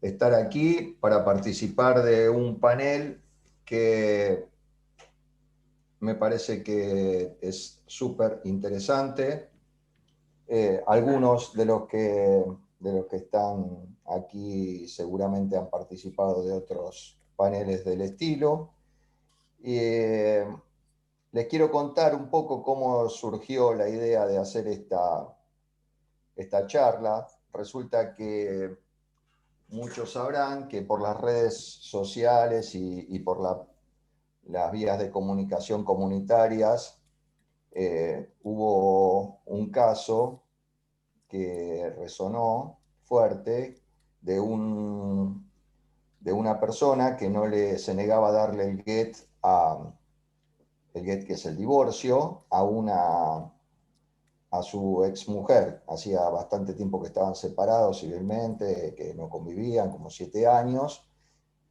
estar aquí para participar de un panel que me parece que es súper interesante. Algunos de los que están aquí seguramente han participado de otros paneles del estilo. Les quiero contar un poco cómo surgió la idea de hacer esta charla. Resulta que muchos sabrán que por las redes sociales y por las vías de comunicación comunitarias hubo un caso que resonó fuerte de, de una persona que se negaba a darle el get que es el divorcio, a su exmujer. Hacía bastante tiempo que estaban separados civilmente, que no convivían, como 7 años,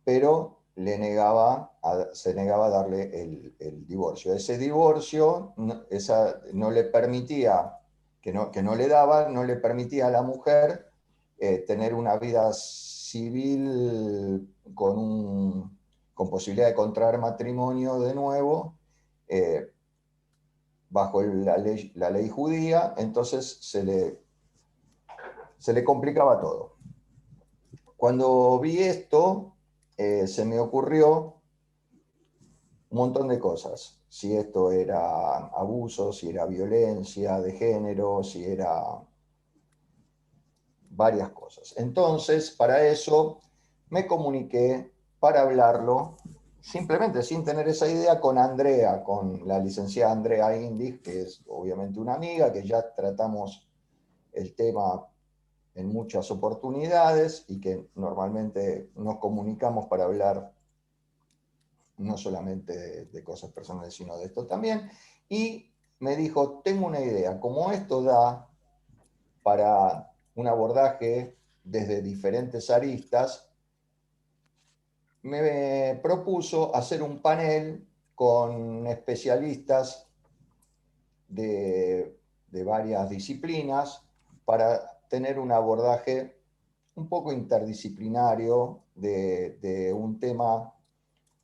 pero se negaba a darle el divorcio. Ese divorcio no le permitía, que no le daba, no le permitía a la mujer tener una vida civil con posibilidad de contraer matrimonio de nuevo, bajo la ley judía. Entonces se le complicaba todo. Cuando vi esto, se me ocurrió un montón de cosas. Si esto era abuso, si era violencia de género, si era varias cosas. Entonces, para eso me comuniqué para hablarlo, simplemente sin tener esa idea, con Andrea, con la licenciada Andrea Indig, que es obviamente una amiga, que ya tratamos el tema en muchas oportunidades y que normalmente nos comunicamos para hablar no solamente de cosas personales, sino de esto también. Y me dijo, tengo una idea, como esto da para un abordaje desde diferentes aristas, me propuso hacer un panel con especialistas de varias disciplinas para tener un abordaje un poco interdisciplinario de un tema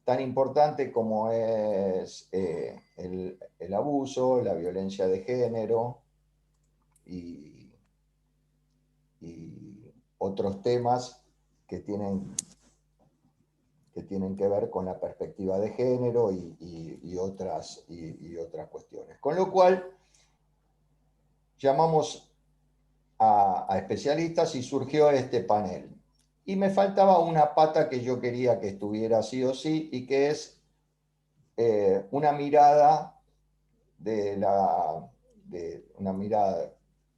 tan importante como es el abuso, la violencia de género y, y otros temas que tienen que ver con la perspectiva de género y otras cuestiones. Con lo cual, llamamos a especialistas y surgió este panel. Y me faltaba una pata que yo quería que estuviera sí o sí, y que es una mirada una mirada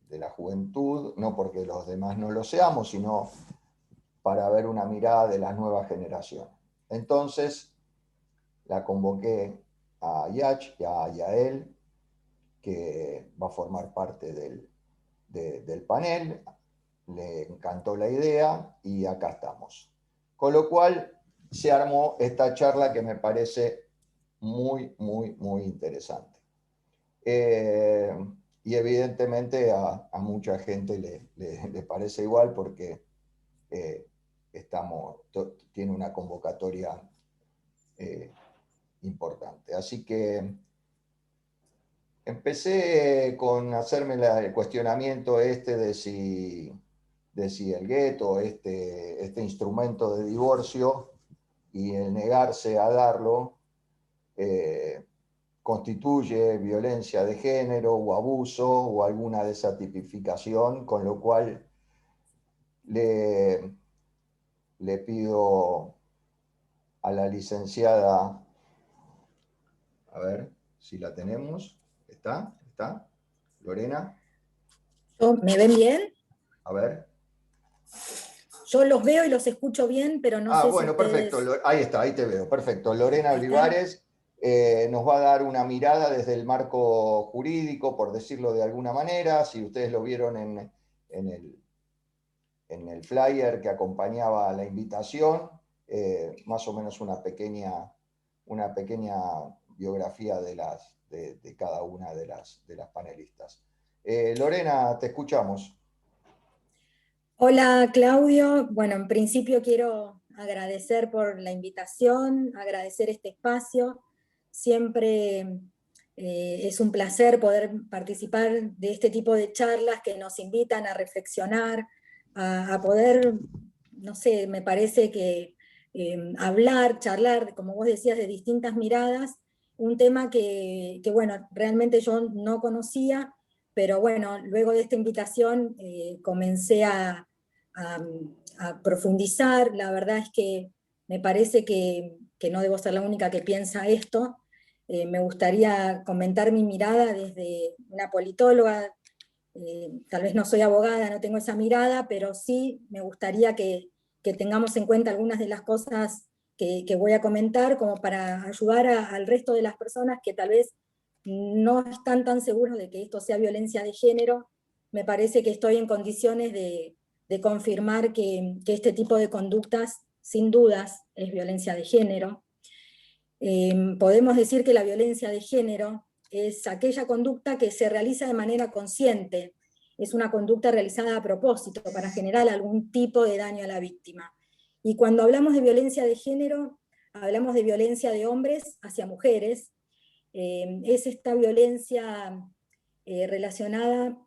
de la juventud, no porque los demás no lo seamos, sino para ver una mirada de la nueva generación. Entonces, la convoqué a Yach y a Yael, que va a formar parte del panel. Le encantó la idea y acá estamos. Con lo cual se armó esta charla que me parece muy, muy, muy interesante. Eh, y evidentemente a mucha gente le parece igual porque eh, tiene una convocatoria eh, importante. Así que empecé con hacerme el cuestionamiento de si el gueto, este instrumento de divorcio y el negarse a darlo, constituye violencia de género o abuso o alguna de esa tipificación, con lo cual le, le pido a la licenciada, a ver si la tenemos, ¿está? Lorena, ¿Me ven bien? a ver. Yo los veo y los escucho bien, pero no sé si Bueno, perfecto, ustedes... ahí está, ahí te veo, perfecto. Lorena Ahí está. Olivares nos va a dar una mirada desde el marco jurídico, por decirlo de alguna manera. Si ustedes lo vieron en en el flyer que acompañaba a la invitación, más o menos una pequeña biografía de cada una de las panelistas. Lorena, te escuchamos. Hola Claudio, bueno, en principio quiero agradecer por la invitación, agradecer este espacio. Siempre es un placer poder participar de este tipo de charlas que nos invitan a reflexionar, a poder, no sé, me parece que hablar, charlar, como vos decías, de distintas miradas, un tema bueno, realmente yo no conocía, pero bueno, luego de esta invitación comencé a, a profundizar. La verdad es que me parece que no debo ser la única que piensa esto. Me gustaría comentar mi mirada desde una politóloga. Tal vez no soy abogada, no tengo esa mirada, pero sí me gustaría que tengamos en cuenta algunas de las cosas que voy a comentar como para ayudar al resto de las personas que tal vez no están tan seguros de que esto sea violencia de género. Me parece que estoy en condiciones de confirmar que este tipo de conductas, sin dudas, es violencia de género. Podemos decir que la violencia de género es aquella conducta que se realiza de manera consciente, es una conducta realizada a propósito para generar algún tipo de daño a la víctima. Y cuando hablamos de violencia de género, hablamos de violencia de hombres hacia mujeres. Es esta violencia relacionada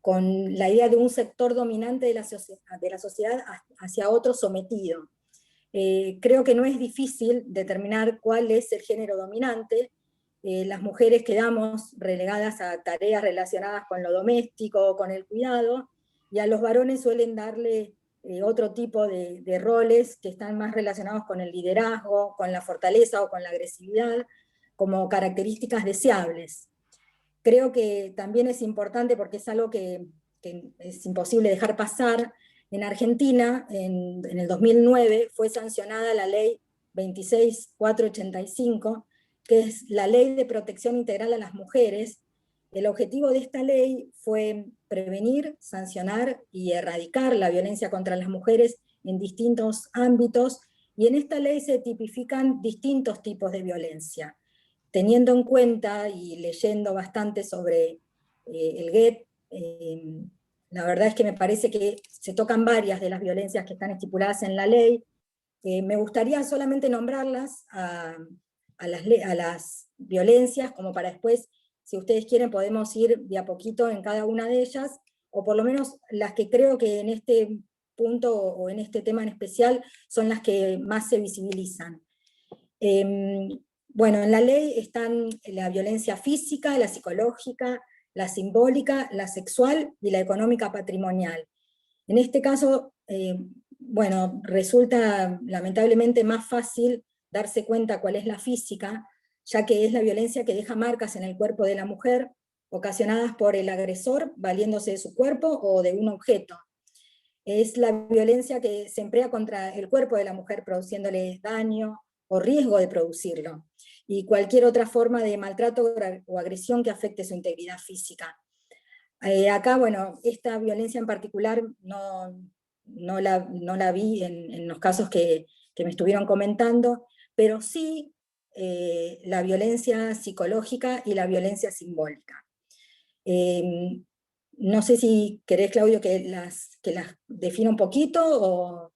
con la idea de un sector dominante de la sociedad hacia otro sometido. Creo que no es difícil determinar cuál es el género dominante. Las mujeres quedamos relegadas a tareas relacionadas con lo doméstico, con el cuidado, y a los varones suelen darle otro tipo de roles que están más relacionados con el liderazgo, con la fortaleza o con la agresividad, como características deseables. Creo que también es importante porque es algo que es imposible dejar pasar. En Argentina, en el 2009, fue sancionada la ley 26485, que es la ley de protección integral a las mujeres. El objetivo de esta ley fue prevenir, sancionar y erradicar la violencia contra las mujeres en distintos ámbitos, y en esta ley se tipifican distintos tipos de violencia. Teniendo en cuenta y leyendo bastante sobre el GET, la verdad es que me parece que se tocan varias de las violencias que están estipuladas en la ley. Me gustaría solamente nombrarlas a las violencias, como para después, si ustedes quieren, podemos ir de a poquito en cada una de ellas, o por lo menos las que creo que en este punto o en este tema en especial son las que más se visibilizan. Bueno, en la ley están la violencia física, la psicológica, la simbólica, la sexual y la económica patrimonial. En este caso, bueno, resulta lamentablemente más fácil darse cuenta cuál es la física, ya que es la violencia que deja marcas en el cuerpo de la mujer, ocasionadas por el agresor valiéndose de su cuerpo o de un objeto. Es la violencia que se emplea contra el cuerpo de la mujer, produciéndole daño o riesgo de producirlo, y cualquier otra forma de maltrato o agresión que afecte su integridad física. Acá, bueno, esta violencia en particular no la vi en los casos que me estuvieron comentando, pero sí la violencia psicológica y la violencia simbólica. Eh, no sé si querés, Claudio, que las defina un poquito, o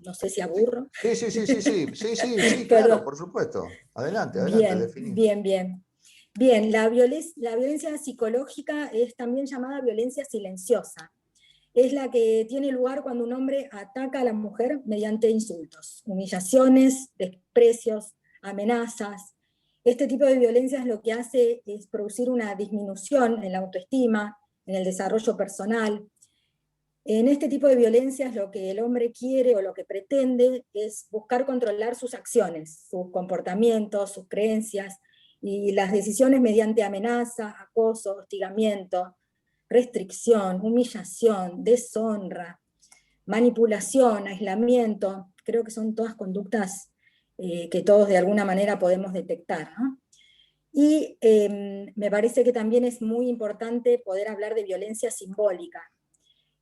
no sé si aburro. Sí, sí, sí, sí, sí, sí, sí, sí, claro, Perdón. por supuesto. Adelante, adelante, Bien, definí. bien, bien. Bien, la violencia psicológica es también llamada violencia silenciosa. Es la que tiene lugar cuando un hombre ataca a la mujer mediante insultos, humillaciones, desprecios, amenazas. Este tipo de violencia es lo que hace es producir una disminución en la autoestima, en el desarrollo personal. En este tipo de violencias lo que el hombre quiere o lo que pretende es buscar controlar sus acciones, sus comportamientos, sus creencias y las decisiones mediante amenaza, acoso, hostigamiento, restricción, humillación, deshonra, manipulación, aislamiento. Creo que son todas conductas que todos de alguna manera podemos detectar, ¿no? Y me parece que también es muy importante poder hablar de violencia simbólica.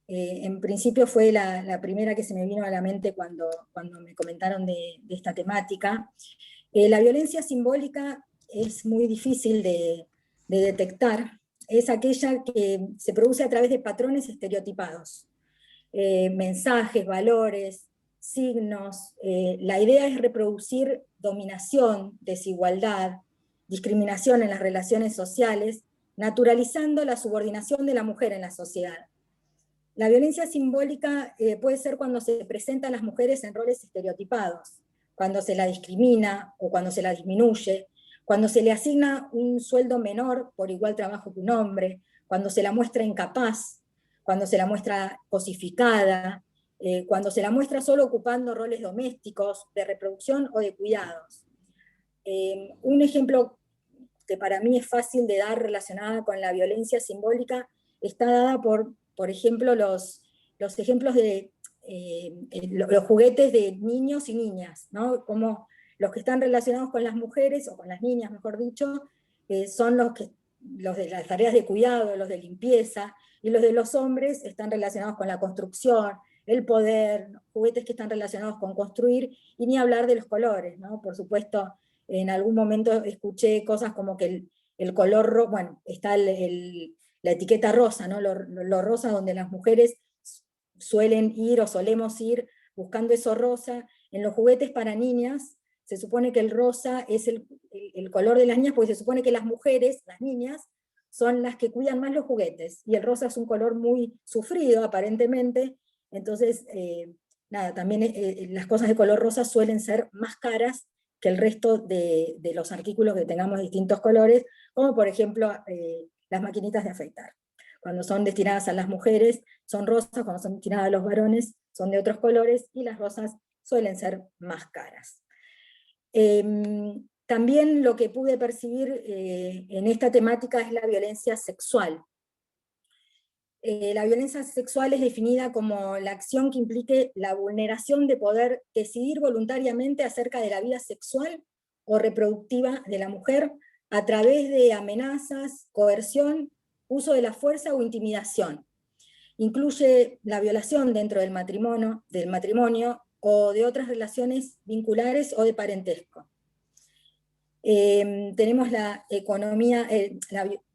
En principio fue la primera que se me vino a la mente cuando me comentaron de esta temática. La violencia simbólica es muy difícil de detectar. es aquella que se produce a través de patrones estereotipados, mensajes, valores, signos. La idea es reproducir dominación, desigualdad, discriminación en las relaciones sociales, naturalizando la subordinación de la mujer en la sociedad. La violencia simbólica puede ser cuando se presentan a las mujeres en roles estereotipados, cuando se la discrimina o cuando se la disminuye, cuando se le asigna un sueldo menor por igual trabajo que un hombre, cuando se la muestra incapaz, cuando se la muestra cosificada, cuando se la muestra solo ocupando roles domésticos, de reproducción o de cuidados. Un ejemplo que para mí es fácil de dar relacionada con la violencia simbólica está dada por ejemplo, los ejemplos de los juguetes de niños y niñas, ¿no? Como los que están relacionados con las mujeres, o con las niñas, mejor dicho, son los de las tareas de cuidado, los de limpieza, y los de los hombres están relacionados con la construcción, el poder, juguetes que están relacionados con construir, y ni hablar de los colores, ¿no? Por supuesto, en algún momento escuché cosas como que el color, bueno, está la etiqueta rosa, ¿no? Lo rosa, donde las mujeres suelen ir o solemos ir buscando eso rosa. En los juguetes para niñas, se supone que el rosa es el color de las niñas, porque se supone que las mujeres, las niñas, son las que cuidan más los juguetes, y el rosa es un color muy sufrido, aparentemente. Entonces, nada, también las cosas de color rosa suelen ser más caras que el resto de los artículos que tengamos de distintos colores, como por ejemplo las maquinitas de afeitar. Cuando son destinadas a las mujeres son rosas, cuando son destinadas a los varones son de otros colores, y las rosas suelen ser más caras. También lo que pude percibir en esta temática es la violencia sexual. La violencia sexual es definida como la acción que implique la vulneración de poder decidir voluntariamente acerca de la vida sexual o reproductiva de la mujer a través de amenazas, coerción, uso de la fuerza o intimidación. Incluye la violación dentro del matrimonio o de otras relaciones vinculares o de parentesco. Tenemos la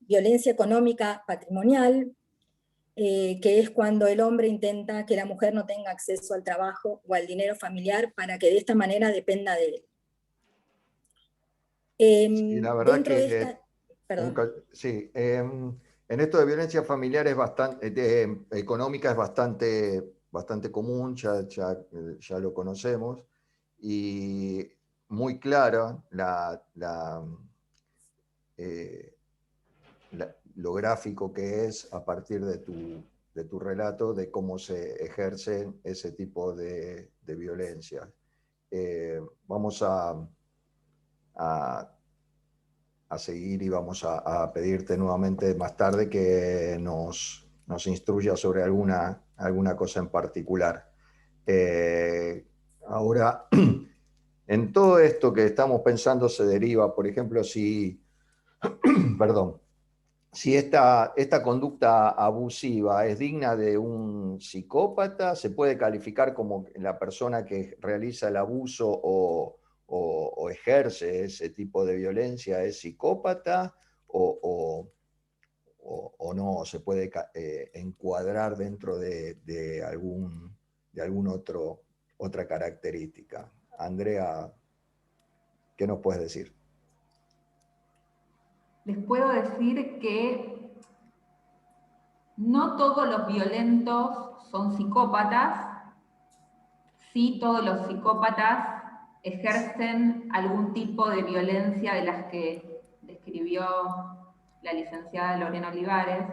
violencia económica patrimonial, que es cuando el hombre intenta que la mujer no tenga acceso al trabajo o al dinero familiar para que de esta manera dependa de él. Sí, la verdad Dentro de que esta... Perdón. sí, en esto de violencia familiar es bastante, económica es bastante común, ya lo conocemos, y muy clara lo gráfico que es a partir de tu relato de cómo se ejercen ese tipo de violencia. Vamos a seguir y vamos a pedirte nuevamente más tarde que nos instruya sobre alguna cosa en particular. Ahora, en todo esto que estamos pensando se deriva, por ejemplo, perdón, si esta conducta abusiva es digna de un psicópata, se puede calificar como la persona que realiza el abuso o ejerce ese tipo de violencia es psicópata, o no se puede encuadrar dentro de otra característica. Andrea, ¿qué nos puedes decir? Les puedo decir que no todos los violentos son psicópatas, sí todos los psicópatas ejercen algún tipo de violencia de las que describió la licenciada Lorena Olivares.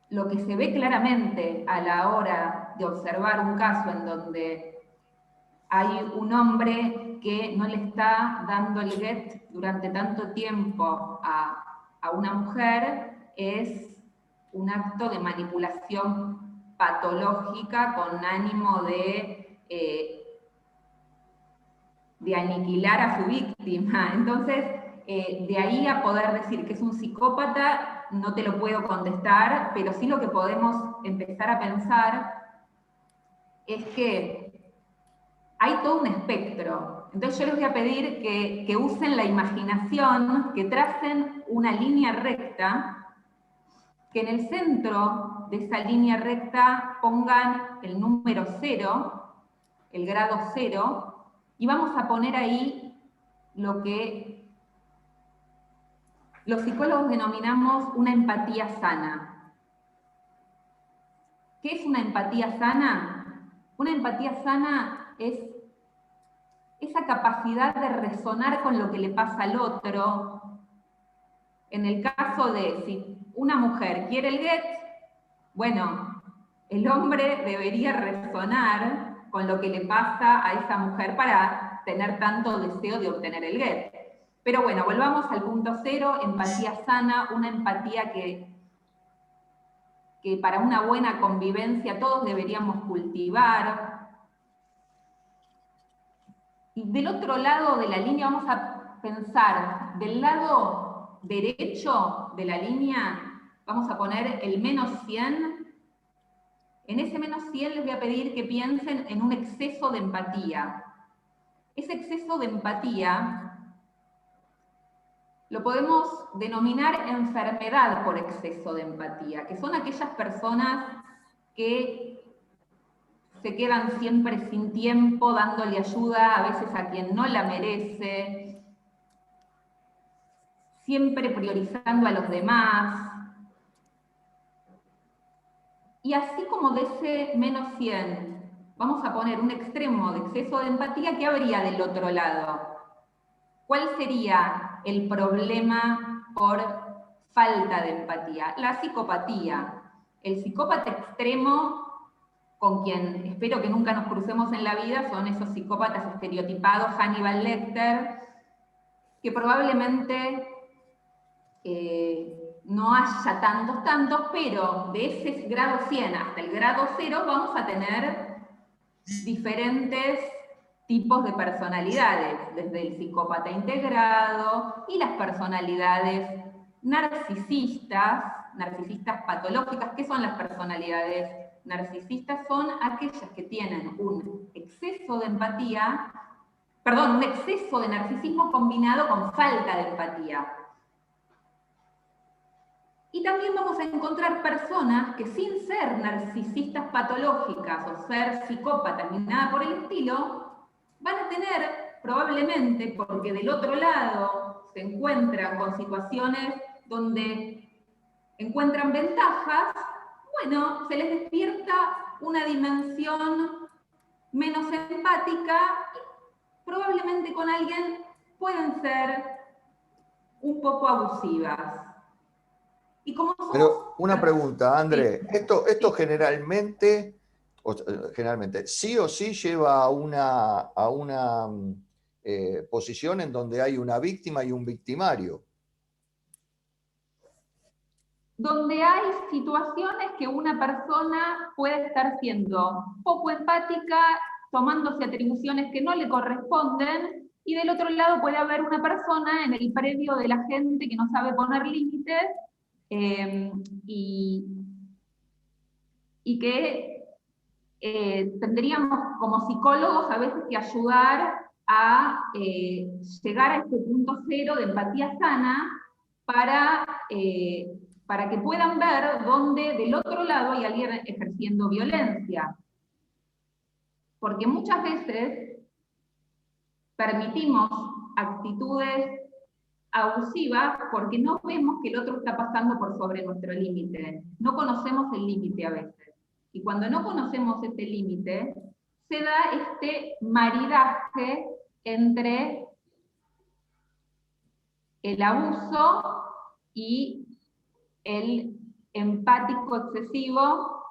Lo que se ve claramente a la hora de observar un caso en donde hay un hombre que no le está dando el get durante tanto tiempo a una mujer es un acto de manipulación patológica con ánimo de aniquilar a su víctima. Entonces, de ahí a poder decir que es un psicópata, no te lo puedo contestar, pero sí lo que podemos empezar a pensar es que hay todo un espectro. Entonces yo les voy a pedir que usen la imaginación, que tracen una línea recta, que en el centro de esa línea recta pongan el número 0, el grado 0, y vamos a poner ahí lo que los psicólogos denominamos una empatía sana. ¿Qué es una empatía sana? Una empatía sana es esa capacidad de resonar con lo que le pasa al otro. En el caso de si una mujer quiere el get, bueno, el hombre debería resonar con lo que le pasa a esa mujer para tener tanto deseo de obtener el get. Pero bueno, volvamos al punto 0, empatía sana, una empatía que para una buena convivencia todos deberíamos cultivar. Y del otro lado de la línea vamos a pensar, del lado derecho de la línea vamos a poner el menos 100. En ese menos 100 les voy a pedir que piensen en un exceso de empatía. Ese exceso de empatía lo podemos denominar enfermedad por exceso de empatía, que son aquellas personas que se quedan siempre sin tiempo, dándole ayuda a veces a quien no la merece, siempre priorizando a los demás. Y así como de ese menos 100, vamos a poner un extremo de exceso de empatía, ¿qué habría del otro lado? ¿Cuál sería el problema por falta de empatía? La psicopatía. El psicópata extremo, con quien espero que nunca nos crucemos en la vida, son esos psicópatas estereotipados, Hannibal Lecter, que probablemente no haya tantos, pero de ese grado 100 hasta el grado 0 vamos a tener diferentes tipos de personalidades, desde el psicópata integrado y las personalidades narcisistas patológicas. ¿Qué son las personalidades narcisistas? Son aquellas que tienen un exceso de empatía, un exceso de narcisismo combinado con falta de empatía. Y también vamos a encontrar personas que sin ser narcisistas patológicas o ser psicópatas ni nada por el estilo, van a tener probablemente, porque del otro lado se encuentran con situaciones donde encuentran ventajas, bueno, se les despierta una dimensión menos empática y probablemente con alguien pueden ser un poco abusivas. Pero una pregunta, André, esto generalmente, sí o sí lleva a una posición en donde hay una víctima y un victimario. Donde hay situaciones que una persona puede estar siendo poco empática, tomándose atribuciones que no le corresponden, y del otro lado puede haber una persona en el previo de la gente que no sabe poner límites, y que tendríamos como psicólogos a veces que ayudar a llegar a este punto 0 de empatía sana para que puedan ver dónde del otro lado hay alguien ejerciendo violencia. Porque muchas veces permitimos actitudes abusivas porque no vemos que el otro está pasando por sobre nuestro límite. No conocemos el límite a veces. Y cuando no conocemos este límite, se da este maridaje entre el abuso y el empático excesivo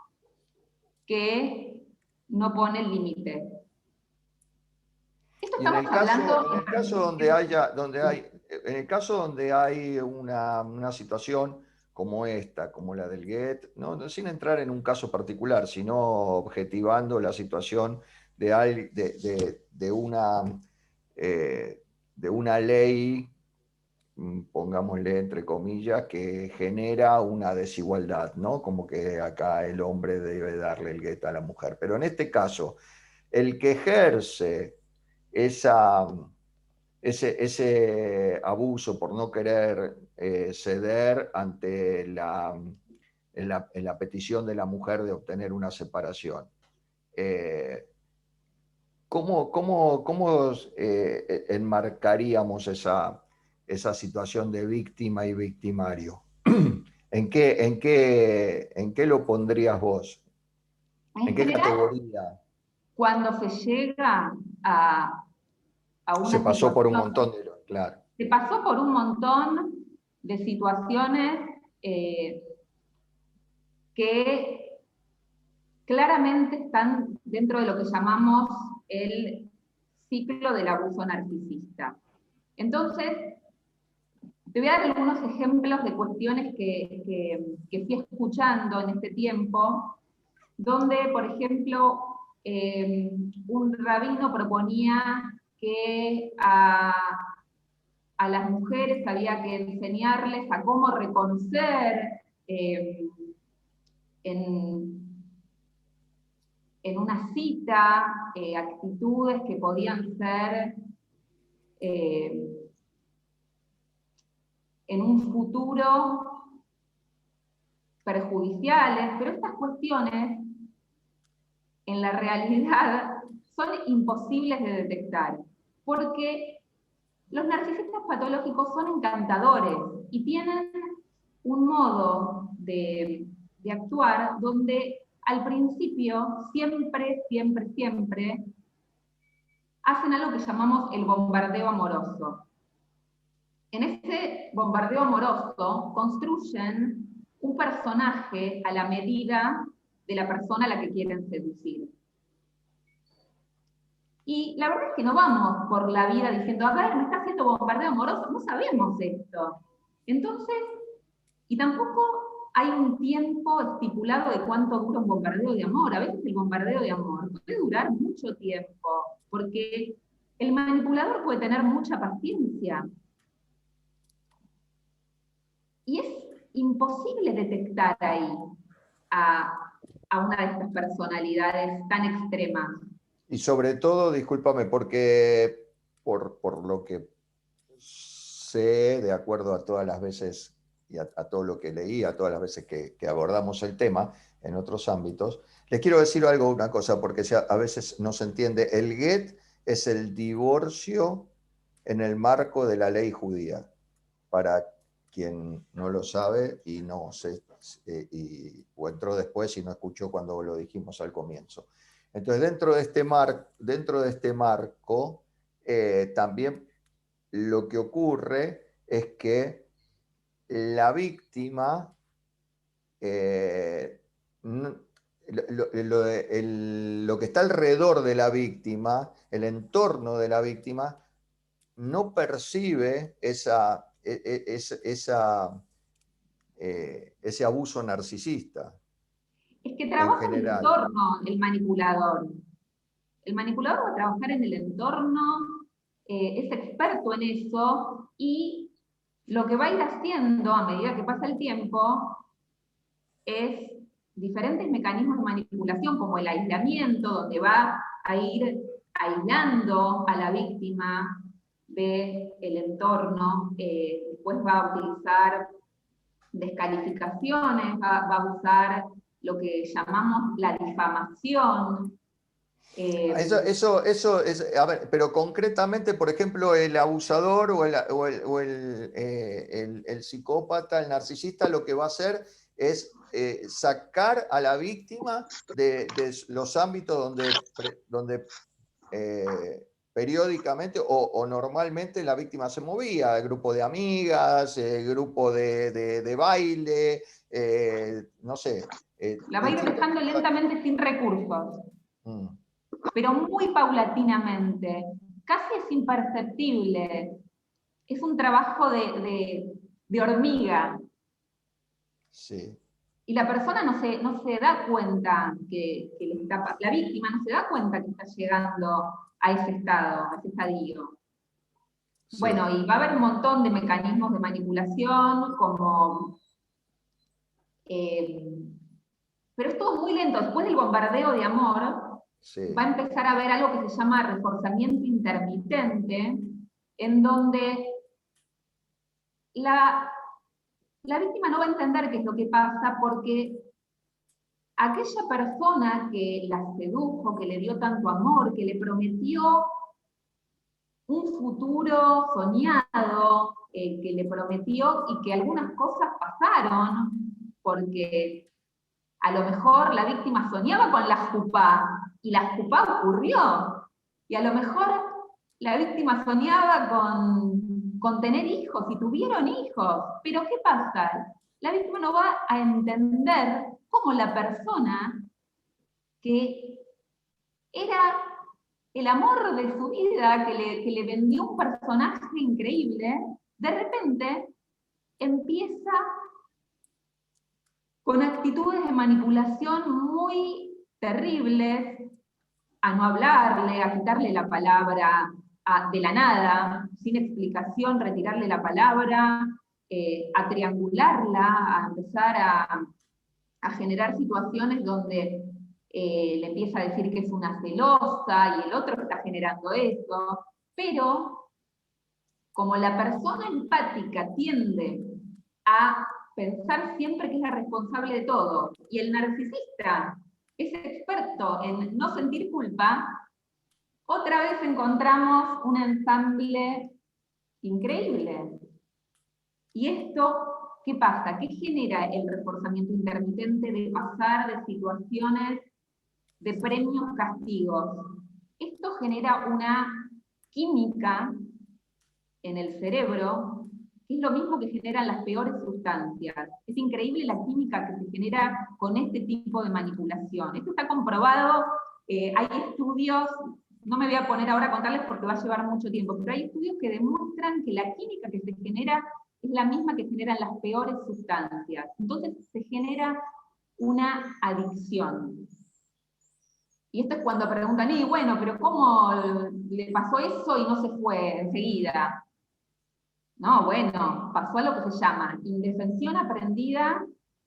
que no pone el límite. Esto estamos hablando... En el caso donde hay una situación como esta, como la del GET, ¿no? Sin entrar en un caso particular, sino objetivando la situación de una ley, pongámosle entre comillas, que genera una desigualdad, ¿no? Como que acá el hombre debe darle el GET a la mujer. Pero en este caso, el que ejerce ese abuso por no querer ceder ante la petición de la mujer de obtener una separación. ¿Cómo enmarcaríamos esa situación de víctima y victimario? ¿En qué lo pondrías vos? ¿En qué general, categoría? cuando se llega a una Se pasó por un situación, montón claro. se pasó por un montón de situaciones que claramente están dentro de lo que llamamos el ciclo del abuso narcisista. Entonces, te voy a dar algunos ejemplos de cuestiones que fui escuchando en este tiempo, donde, por ejemplo, un rabino proponía que a las mujeres había que enseñarles a cómo reconocer en una cita actitudes que podían ser en un futuro perjudiciales, pero estas cuestiones en la realidad son imposibles de detectar, porque los narcisistas patológicos son encantadores y tienen un modo de actuar donde al principio siempre hacen algo que llamamos el bombardeo amoroso. En ese bombardeo amoroso construyen un personaje a la medida de la persona a la que quieren seducir. Y la verdad es que no vamos por la vida diciendo, a ver, me está haciendo bombardeo amoroso, no sabemos esto. Entonces, y tampoco hay un tiempo estipulado de cuánto dura un bombardeo de amor. A veces el bombardeo de amor puede durar mucho tiempo, porque el manipulador puede tener mucha paciencia. Y es imposible detectar ahí a una de estas personalidades tan extremas. Y sobre todo, discúlpame, porque por lo que sé, de acuerdo a todas las veces y a todo lo que leí, a todas las veces que abordamos el tema en otros ámbitos, les quiero decir una cosa, porque a veces no se entiende. El get es el divorcio en el marco de la ley judía. Para quien no lo sabe y no sé, o entró después y no escuchó cuando lo dijimos al comienzo. Entonces, dentro de este marco, también lo que ocurre es que la víctima, lo que está alrededor de la víctima, el entorno de la víctima, no percibe ese abuso narcisista. Es que trabaja en el entorno el manipulador. El manipulador va a trabajar en el entorno, es experto en eso, y lo que va a ir haciendo a medida que pasa el tiempo es diferentes mecanismos de manipulación, como el aislamiento, donde va a ir aislando a la víctima del entorno, después va a utilizar descalificaciones, va a usar lo que llamamos la difamación. Eso es, a ver, pero concretamente, por ejemplo, el abusador o el psicópata, el narcisista, lo que va a hacer es sacar a la víctima de los ámbitos donde periódicamente o normalmente la víctima se movía, el grupo de amigas, el grupo de baile, no sé. La va a ir dejando lentamente sin recursos. Pero muy paulatinamente, casi es imperceptible. Es un trabajo de hormiga. Sí. Y la persona no se da cuenta la víctima no se da cuenta que está llegando a ese estado, a ese estadio. Sí. Bueno, y va a haber un montón de mecanismos de manipulación, como... pero es todo muy lento. Después del bombardeo de amor, Sí. va a empezar a haber algo que se llama reforzamiento intermitente, en donde la víctima no va a entender qué es lo que pasa porque aquella persona que la sedujo, que le dio tanto amor, que le prometió un futuro soñado, que le prometió y que algunas cosas pasaron, porque a lo mejor la víctima soñaba con la jupá y la jupá ocurrió, y a lo mejor la víctima soñaba con tener hijos y tuvieron hijos, pero ¿qué pasa? La víctima no va a entender cómo la persona que era el amor de su vida, que le vendió un personaje increíble, de repente empieza con actitudes de manipulación muy terribles, a no hablarle, a quitarle la palabra de la nada, sin explicación, retirarle la palabra, a triangularla, a empezar a generar situaciones donde le empieza a decir que es una celosa y el otro está generando eso, pero como la persona empática tiende a pensar siempre que es la responsable de todo, y el narcisista es experto en no sentir culpa, otra vez encontramos un ensamble increíble. Y esto, ¿qué pasa? ¿Qué genera el reforzamiento intermitente de pasar de situaciones de premios castigos? Esto genera una química en el cerebro, que es lo mismo que generan las peores sustancias. Es increíble la química que se genera con este tipo de manipulación. Esto está comprobado, hay estudios, no me voy a poner ahora a contarles porque va a llevar mucho tiempo, pero hay estudios que demuestran que la química que se genera es la misma que generan las peores sustancias. Entonces se genera una adicción. Y esto es cuando preguntan, y bueno, pero ¿cómo le pasó eso y no se fue enseguida? No, bueno, pasó a lo que se llama indefensión aprendida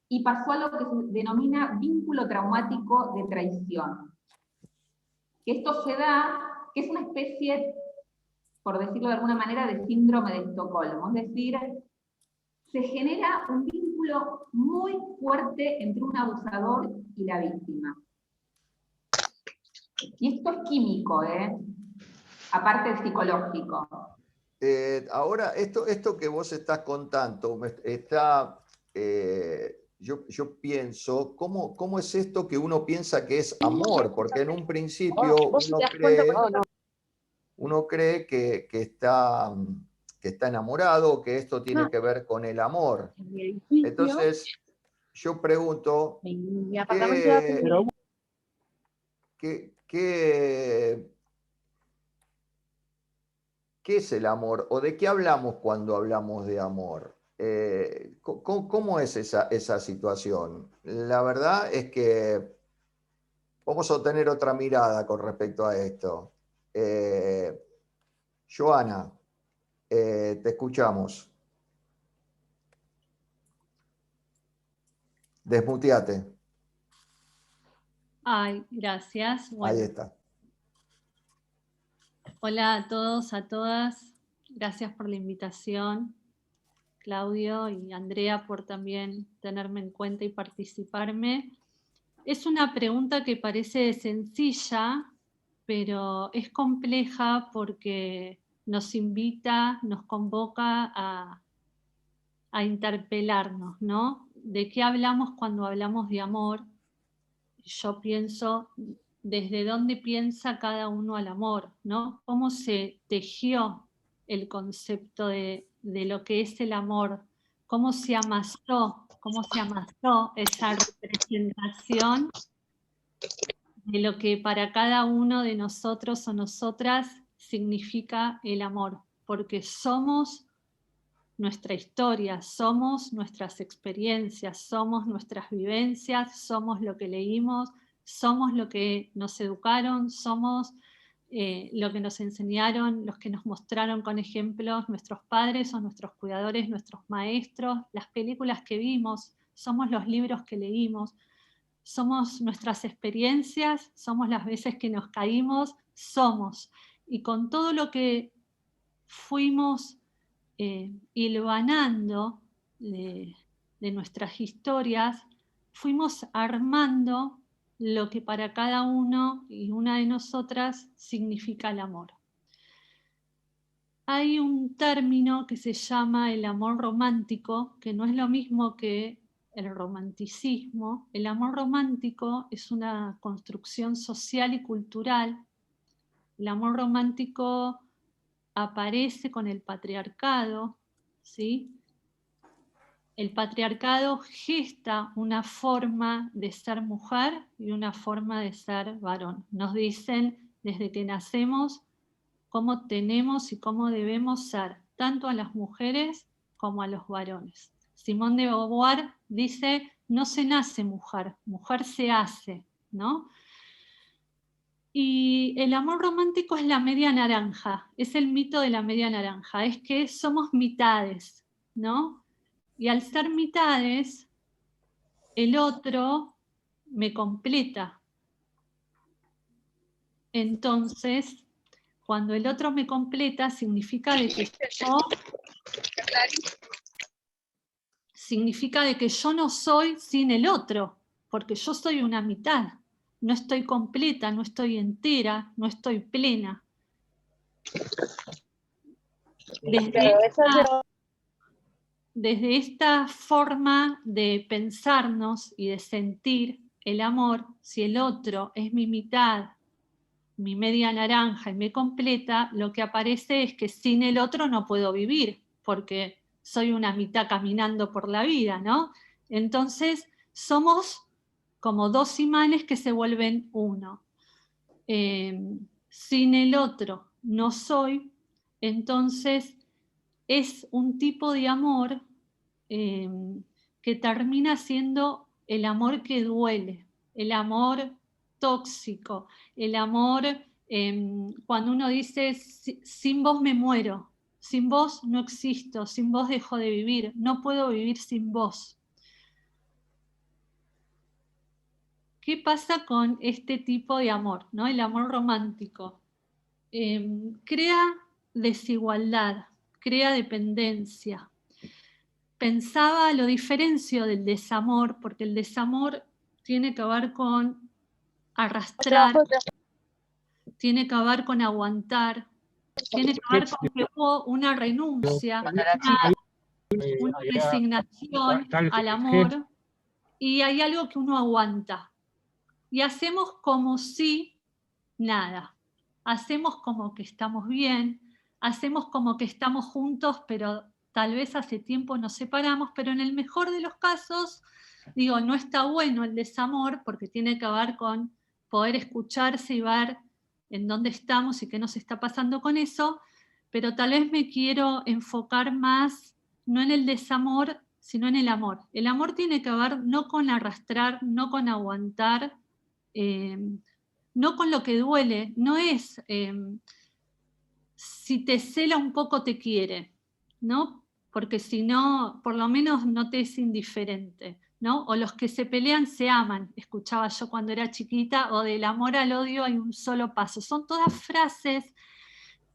y pasó a lo que se denomina vínculo traumático de traición. Que esto se da, que es una especie, por decirlo de alguna manera, de síndrome de Estocolmo. Es decir, se genera un vínculo muy fuerte entre un abusador y la víctima. Y esto es químico, aparte de psicológico. Ahora, esto que vos estás contando, está, yo pienso, ¿cómo es esto que uno piensa que es amor? Porque en un principio uno cree que está enamorado, que esto tiene que ver con el amor. Entonces, yo pregunto, ¿qué es el amor? ¿O de qué hablamos cuando hablamos de amor? ¿Cómo es esa situación? La verdad es que vamos a tener otra mirada con respecto a esto. Joana, te escuchamos. Desmuteate. Ay, gracias. Bueno. Ahí está. Hola a todos, a todas. Gracias por la invitación, Claudio y Andrea, por también tenerme en cuenta y participarme. Es una pregunta que parece sencilla, pero es compleja porque nos invita, nos convoca a interpelarnos, ¿no? ¿De qué hablamos cuando hablamos de amor? Yo pienso desde dónde piensa cada uno al amor, ¿no? Cómo se tejió el concepto de lo que es el amor, cómo se amasó esa representación de lo que para cada uno de nosotros o nosotras significa el amor, porque somos nuestra historia, somos nuestras experiencias, somos nuestras vivencias, somos lo que leímos, somos lo que nos educaron, somos lo que nos enseñaron, los que nos mostraron con ejemplos nuestros padres o nuestros cuidadores, nuestros maestros, las películas que vimos, somos los libros que leímos, somos nuestras experiencias, somos las veces que nos caímos, somos. Y con todo lo que fuimos hilvanando de nuestras historias, fuimos armando lo que para cada uno y una de nosotras significa el amor. Hay un término que se llama el amor romántico, que no es lo mismo que el romanticismo. El amor romántico es una construcción social y cultural. El amor romántico aparece con el patriarcado, ¿sí? El patriarcado gesta una forma de ser mujer y una forma de ser varón. Nos dicen desde que nacemos cómo tenemos y cómo debemos ser, tanto a las mujeres como a los varones. Simone de Beauvoir dice, no se nace mujer, mujer se hace, ¿no? Y el amor romántico es la media naranja, es el mito de la media naranja, es que somos mitades, ¿no? Y al ser mitades, el otro me completa. Entonces, cuando el otro me completa, significa de que yo no soy sin el otro, porque yo soy una mitad. No estoy completa, no estoy entera, no estoy plena. Desde esta forma de pensarnos y de sentir el amor, si el otro es mi mitad, mi media naranja y me completa, lo que aparece es que sin el otro no puedo vivir, porque soy una mitad caminando por la vida, ¿no? Entonces somos como dos imanes que se vuelven uno. Sin el otro no soy, entonces es un tipo de amor que termina siendo el amor que duele, el amor tóxico, el amor cuando uno dice sin vos me muero, sin vos no existo, sin vos dejo de vivir, no puedo vivir sin vos. ¿Qué pasa con este tipo de amor, ¿no? El amor romántico? Crea desigualdad, crea dependencia. Pensaba, lo diferencio del desamor, porque el desamor tiene que ver con arrastrar, tiene que ver con aguantar, tiene que ver con que hubo una renuncia, una resignación al amor, y hay algo que uno aguanta. Y hacemos como si nada. Hacemos como que estamos bien, hacemos como que estamos juntos, pero tal vez hace tiempo nos separamos, pero en el mejor de los casos, digo, no está bueno el desamor porque tiene que ver con poder escucharse y ver en dónde estamos y qué nos está pasando con eso, pero tal vez me quiero enfocar más, no en el desamor, sino en el amor. El amor tiene que ver no con arrastrar, no con aguantar, no con lo que duele, no es si te cela un poco te quiere, ¿no? Porque si no, por lo menos no te es indiferente, ¿no? O los que se pelean se aman, escuchaba yo cuando era chiquita, o del amor al odio hay un solo paso. Son todas frases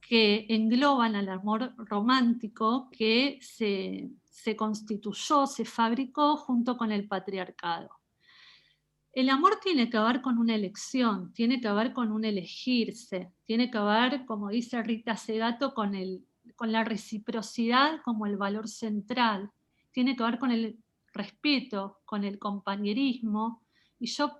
que engloban al amor romántico que se constituyó, se fabricó junto con el patriarcado. El amor tiene que ver con una elección, tiene que ver con un elegirse, tiene que ver, como dice Rita Segato, con la reciprocidad como el valor central, tiene que ver con el respeto, con el compañerismo. Y yo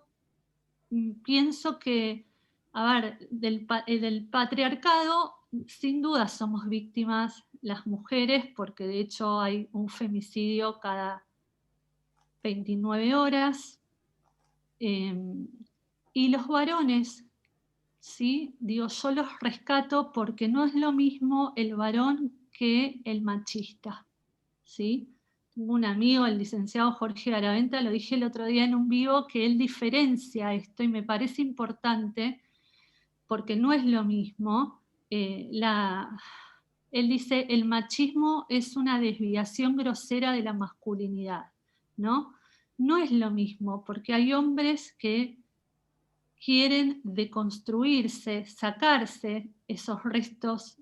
pienso que, a ver, del patriarcado, sin duda somos víctimas las mujeres, porque de hecho hay un femicidio cada 29 horas. Y los varones, ¿sí? Digo, yo los rescato porque no es lo mismo el varón que el machista, ¿sí? Tengo un amigo, el licenciado Jorge Garaventa, lo dije el otro día en un vivo, que él diferencia esto y me parece importante porque no es lo mismo. Él dice, el machismo es una desviación grosera de la masculinidad, ¿no? no es lo mismo, porque hay hombres que quieren deconstruirse, sacarse esos restos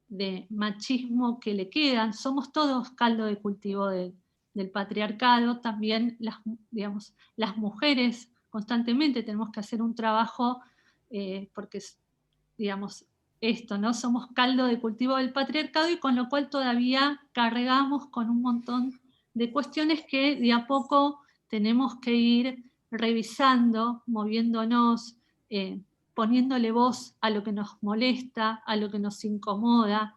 de machismo que le quedan. Somos todos caldo de cultivo del patriarcado. También las mujeres constantemente tenemos que hacer un trabajo, porque digamos, esto, ¿no? Somos caldo de cultivo del patriarcado, y con lo cual todavía cargamos con un montón de cuestiones que de a poco tenemos que ir revisando, moviéndonos, poniéndole voz a lo que nos molesta, a lo que nos incomoda.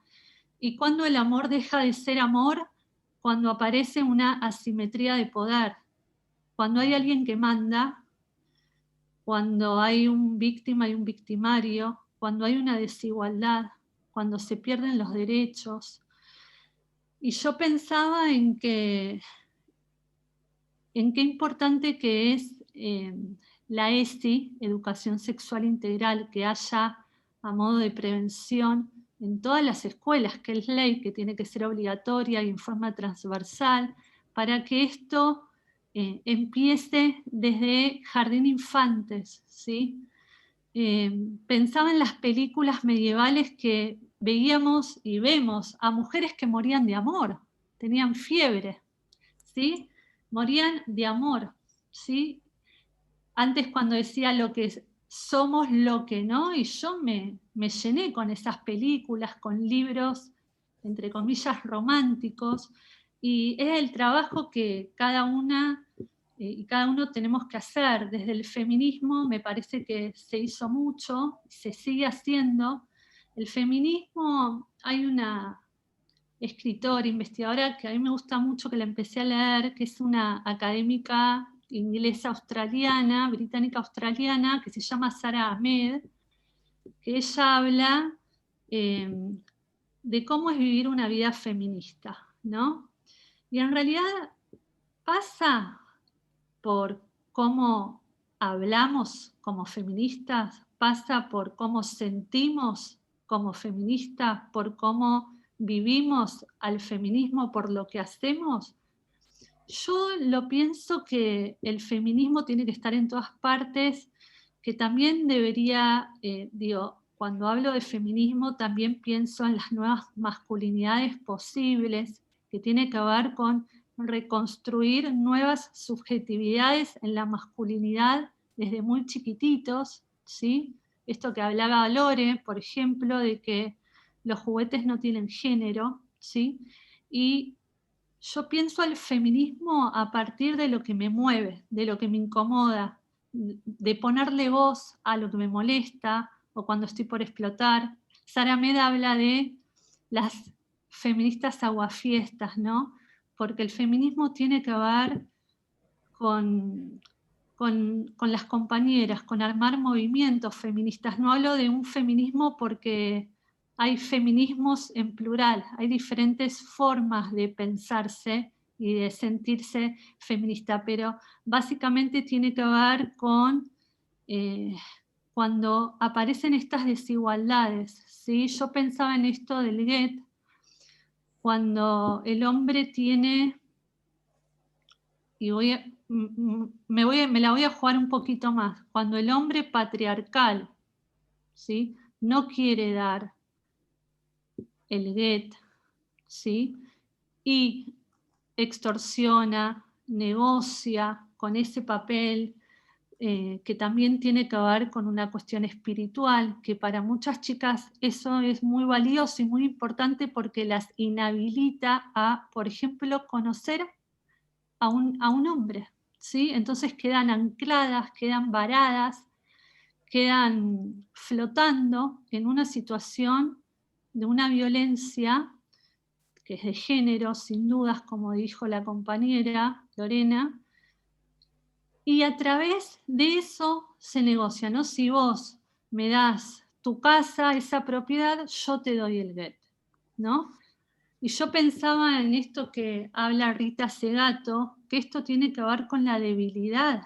Y cuando el amor deja de ser amor, cuando aparece una asimetría de poder, cuando hay alguien que manda, cuando hay un víctima y un victimario, cuando hay una desigualdad, cuando se pierden los derechos. Y yo pensaba en qué importante que es la ESI, Educación Sexual Integral, que haya a modo de prevención en todas las escuelas, que es ley, que tiene que ser obligatoria y en forma transversal, para que esto empiece desde jardín infantes, ¿sí? Pensaba en las películas medievales que veíamos y vemos a mujeres que morían de amor, tenían fiebre, ¿sí? Morían de amor, ¿sí? Antes, cuando decía lo que somos, lo que no, y yo me llené con esas películas, con libros, entre comillas, románticos, y es el trabajo que cada una y cada uno tenemos que hacer. Desde el feminismo me parece que se hizo mucho, se sigue haciendo. El feminismo, hay una escritora, investigadora que a mí me gusta mucho, que la empecé a leer, que es una académica inglesa australiana, británica australiana, que se llama Sara Ahmed, que ella habla de cómo es vivir una vida feminista, ¿no? Y en realidad pasa por cómo hablamos como feministas, pasa por cómo sentimos como feministas, por cómo vivimos al feminismo, por lo que hacemos. Yo lo pienso que el feminismo tiene que estar en todas partes, que también debería, cuando hablo de feminismo también pienso en las nuevas masculinidades posibles, que tiene que ver con reconstruir nuevas subjetividades en la masculinidad desde muy chiquititos, ¿sí? Esto que hablaba Lore, por ejemplo, de que los juguetes no tienen género, ¿sí? Y yo pienso al feminismo a partir de lo que me mueve, de lo que me incomoda, de ponerle voz a lo que me molesta o cuando estoy por explotar. Sara Meda habla de las feministas aguafiestas, ¿no? Porque el feminismo tiene que ver con las compañeras, con armar movimientos feministas. No hablo de un feminismo porque hay feminismos en plural, hay diferentes formas de pensarse y de sentirse feminista, pero básicamente tiene que ver con cuando aparecen estas desigualdades, ¿sí? Yo pensaba en esto del Goethe, cuando el hombre tiene, y me la voy a jugar un poquito más, cuando el hombre patriarcal, ¿sí?, no quiere dar el Goethe, ¿sí?, y extorsiona, negocia con ese papel que también tiene que ver con una cuestión espiritual, que para muchas chicas eso es muy valioso y muy importante porque las inhabilita a, por ejemplo, conocer a un hombre, ¿sí? Entonces quedan ancladas, quedan varadas, quedan flotando en una situación de una violencia que es de género, sin dudas, como dijo la compañera Lorena, y a través de eso se negocia, ¿no? Si vos me das tu casa, esa propiedad, yo te doy el Goethe, ¿no? Y yo pensaba en esto que habla Rita Segato, que esto tiene que ver con la debilidad,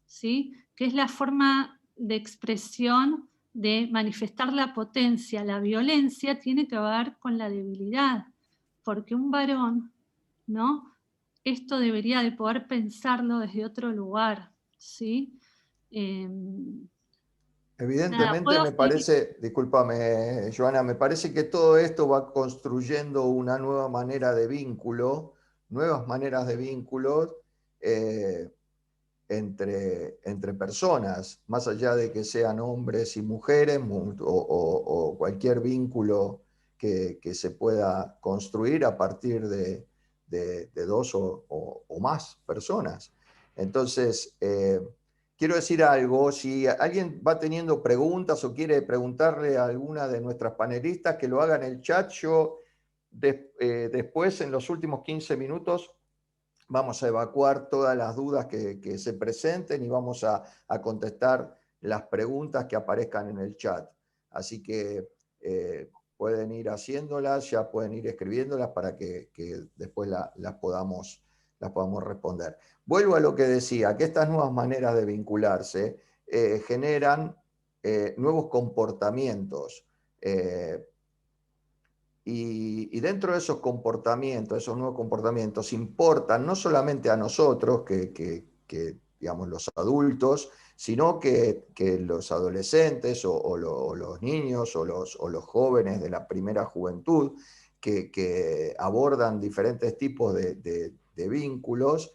¿sí? Que es la forma de expresión de manifestar la potencia. La violencia tiene que ver con la debilidad, porque un varón, ¿no?, esto debería de poder pensarlo desde otro lugar, ¿sí? Evidentemente me parece, discúlpame, Joana, me parece que todo esto va construyendo una nueva manera de vínculo, nuevas maneras de vínculos entre personas, más allá de que sean hombres y mujeres o cualquier vínculo que se pueda construir a partir de dos o más personas. Entonces, quiero decir algo, si alguien va teniendo preguntas o quiere preguntarle a alguna de nuestras panelistas, que lo haga en el chat. Yo después, en los últimos 15 minutos, vamos a evacuar todas las dudas que se presenten y vamos a contestar las preguntas que aparezcan en el chat. Así que pueden ir haciéndolas, ya pueden ir escribiéndolas para que después las podamos responder. Vuelvo a lo que decía, que estas nuevas maneras de vincularse generan nuevos comportamientos. Y dentro de esos comportamientos, esos nuevos comportamientos, importan no solamente a nosotros, que digamos los adultos, sino que los adolescentes o los niños o los jóvenes de la primera juventud, que abordan diferentes tipos de vínculos,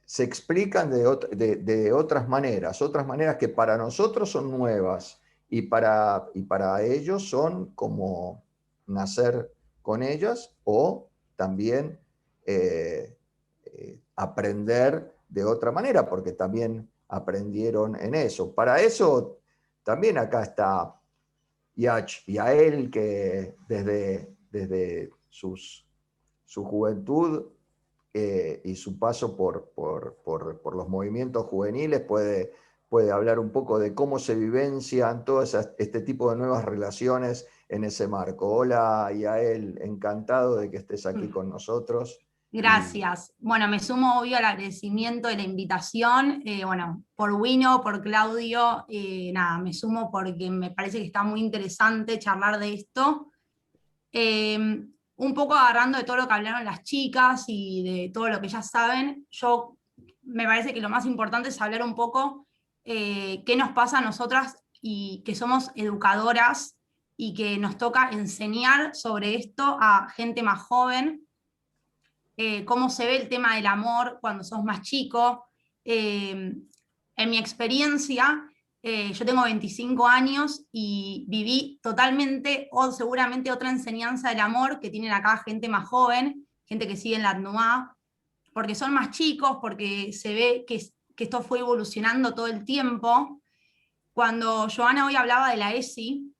se explican de otras maneras que para nosotros son nuevas y para ellos son como nacer con ellas o también aprender de otra manera, porque también aprendieron en eso. Para eso también acá está Yael, que desde su juventud y su paso por los movimientos juveniles puede hablar un poco de cómo se vivencian todas este tipo de nuevas relaciones en ese marco. Hola, Yael, encantado de que estés aquí con nosotros. Gracias. Bueno, me sumo obvio al agradecimiento de la invitación, bueno, por Wino, por Claudio, nada, me sumo porque me parece que está muy interesante charlar de esto. Un poco agarrando de todo lo que hablaron las chicas y de todo lo que ya saben, me parece que lo más importante es hablar un poco qué nos pasa a nosotras y que somos educadoras y que nos toca enseñar sobre esto a gente más joven, cómo se ve el tema del amor cuando sos más chico. En mi experiencia, yo tengo 25 años y viví totalmente o seguramente otra enseñanza del amor que tienen acá gente más joven, gente que sigue en la ADNUA, porque son más chicos, porque se ve que esto fue evolucionando todo el tiempo. Cuando Joana hoy hablaba de la ESI,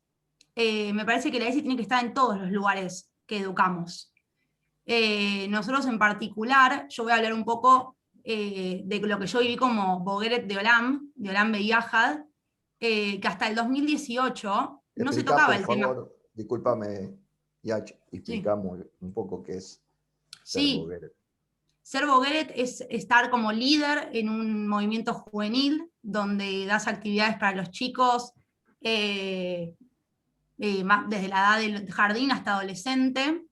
me parece que la ESI tiene que estar en todos los lugares que educamos. Nosotros en particular, yo voy a hablar un poco de lo que yo viví como Bogueret de Olam Beyahad, que hasta el 2018 no se tocaba el tema. Por favor, discúlpame, Yach, explicamos un poco qué es ser Bogueret. Ser Bogueret es estar como líder en un movimiento juvenil donde das actividades para los chicos desde la edad del jardín hasta adolescente.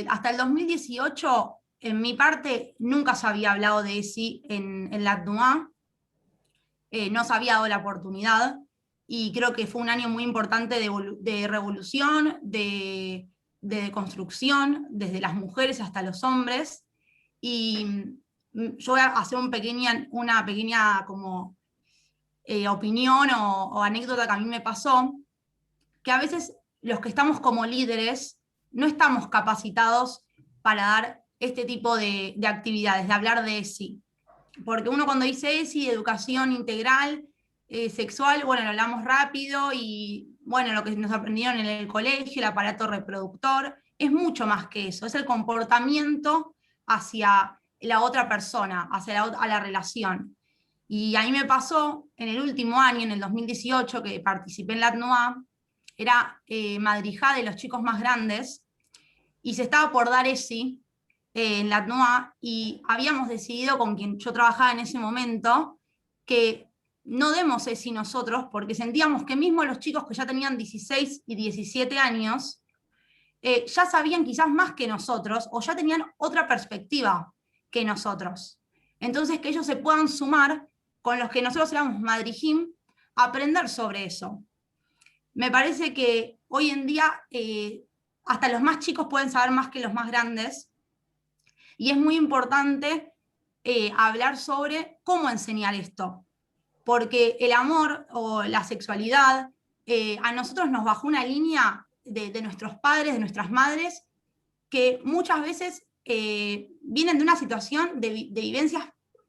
Hasta el 2018, en mi parte, nunca se había hablado de ESI en la ADNUA, no se había dado la oportunidad, y creo que fue un año muy importante de revolución, de construcción, desde las mujeres hasta los hombres, y yo voy a hacer una pequeña como, opinión o anécdota que a mí me pasó, que a veces los que estamos como líderes no estamos capacitados para dar este tipo de actividades, de hablar de ESI. Porque uno cuando dice ESI, educación integral, sexual, bueno, lo hablamos rápido y bueno, lo que nos aprendieron en el colegio, el aparato reproductor, es mucho más que eso, es el comportamiento hacia la otra persona, a la relación. Y a mí me pasó en el último año, en el 2018, que participé en la ADNUA, era madrijá de los chicos más grandes, y se estaba por dar ESI en la ADNUA, y habíamos decidido con quien yo trabajaba en ese momento que no demos ESI nosotros, porque sentíamos que mismo los chicos que ya tenían 16 y 17 años ya sabían quizás más que nosotros o ya tenían otra perspectiva que nosotros. Entonces, que ellos se puedan sumar con los que nosotros éramos Madrijim a aprender sobre eso. Me parece que hoy en día hasta los más chicos pueden saber más que los más grandes, y es muy importante hablar sobre cómo enseñar esto, porque el amor o la sexualidad a nosotros nos bajó una línea de nuestros padres, de nuestras madres, que muchas veces vienen de una situación de vivencias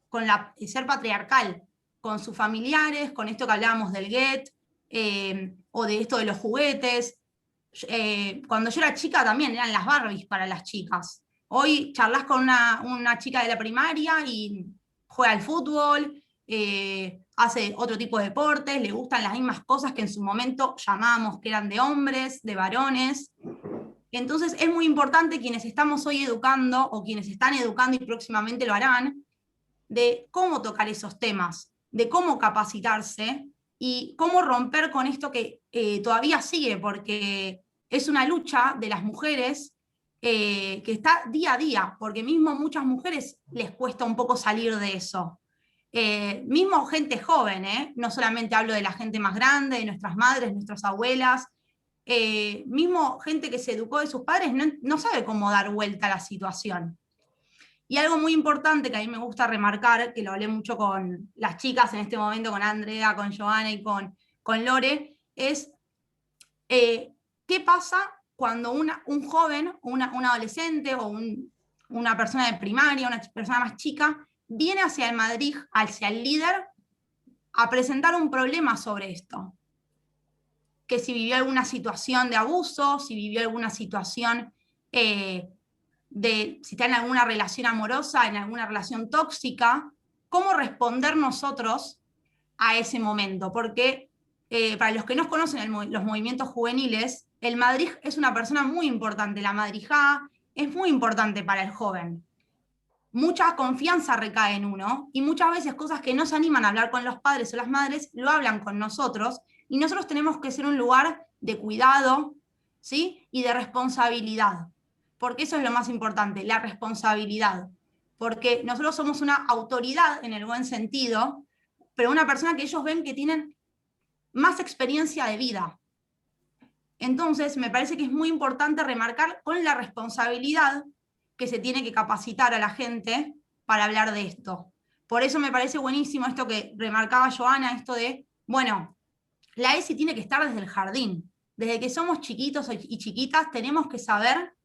con ser patriarcal, con sus familiares, con esto que hablábamos del get, o de esto de los juguetes. Cuando yo era chica también eran las Barbies para las chicas. Hoy charlas con una chica de la primaria y juega al fútbol, hace otro tipo de deportes, le gustan las mismas cosas que en su momento llamábamos que eran de hombres, de varones. Entonces es muy importante quienes estamos hoy educando, o quienes están educando y próximamente lo harán, de cómo tocar esos temas, de cómo capacitarse y cómo romper con esto que todavía sigue, porque es una lucha de las mujeres que está día a día, porque mismo muchas mujeres les cuesta un poco salir de eso. Mismo gente joven, no solamente hablo de la gente más grande, de nuestras madres, nuestras abuelas, mismo gente que se educó de sus padres no sabe cómo dar vuelta a la situación. Y algo muy importante que a mí me gusta remarcar, que lo hablé mucho con las chicas en este momento, con Andrea, con Joana y con Lore, es qué pasa cuando un joven, un adolescente o una persona de primaria, una persona más chica, viene hacia el Madrid, hacia el líder, a presentar un problema sobre esto. Que si vivió alguna situación de abuso, si vivió alguna situación si está en alguna relación amorosa, en alguna relación tóxica, cómo responder nosotros a ese momento. Porque para los que no conocen los movimientos juveniles, el Madrid es una persona muy importante, la madrijá es muy importante para el joven. Mucha confianza recae en uno, y muchas veces cosas que no se animan a hablar con los padres o las madres, lo hablan con nosotros, y nosotros tenemos que ser un lugar de cuidado, ¿sí? Y de responsabilidad. Porque eso es lo más importante, la responsabilidad. Porque nosotros somos una autoridad en el buen sentido, pero una persona que ellos ven que tienen más experiencia de vida. Entonces, me parece que es muy importante remarcar con la responsabilidad que se tiene que capacitar a la gente para hablar de esto. Por eso me parece buenísimo esto que remarcaba Joana, esto de, bueno, la ESI tiene que estar desde el jardín. Desde que somos chiquitos y chiquitas tenemos que saber